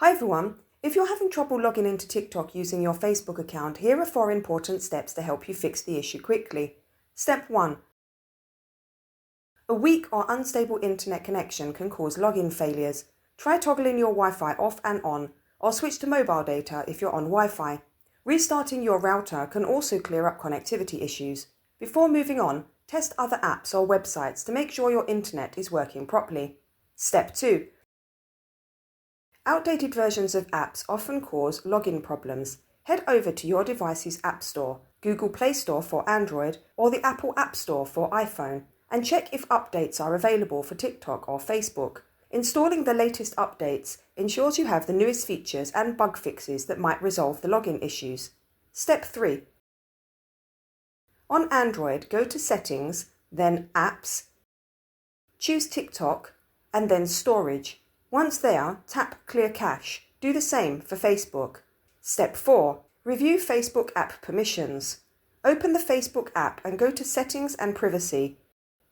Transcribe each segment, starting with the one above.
Hi everyone, if you're having trouble logging into TikTok using your Facebook account, here are 4 important steps to help you fix the issue quickly. Step 1. A weak or unstable internet connection can cause login failures. Try toggling your Wi-Fi off and on, or switch to mobile data if you're on Wi-Fi. Restarting your router can also clear up connectivity issues. Before moving on, test other apps or websites to make sure your internet is working properly. Step 2. Outdated versions of apps often cause login problems. Head over to your device's App Store, Google Play Store for Android, or the Apple App Store for iPhone, and check if updates are available for TikTok or Facebook. Installing the latest updates ensures you have the newest features and bug fixes that might resolve the login issues. Step 3. On Android, go to Settings, then Apps, choose TikTok, and then Storage. Once there, tap Clear Cache. Do the same for Facebook. Step 4. Review Facebook app permissions. Open the Facebook app and go to Settings and Privacy.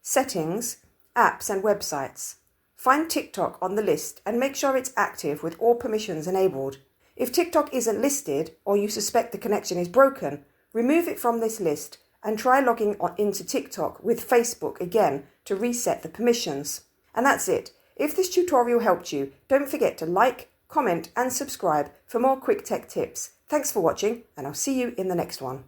Settings, Apps and Websites. Find TikTok on the list and make sure it's active with all permissions enabled. If TikTok isn't listed or you suspect the connection is broken, remove it from this list and try logging into TikTok with Facebook again to reset the permissions. And that's it. If this tutorial helped you, don't forget to like, comment and subscribe for more quick tech tips. Thanks for watching, and I'll see you in the next one.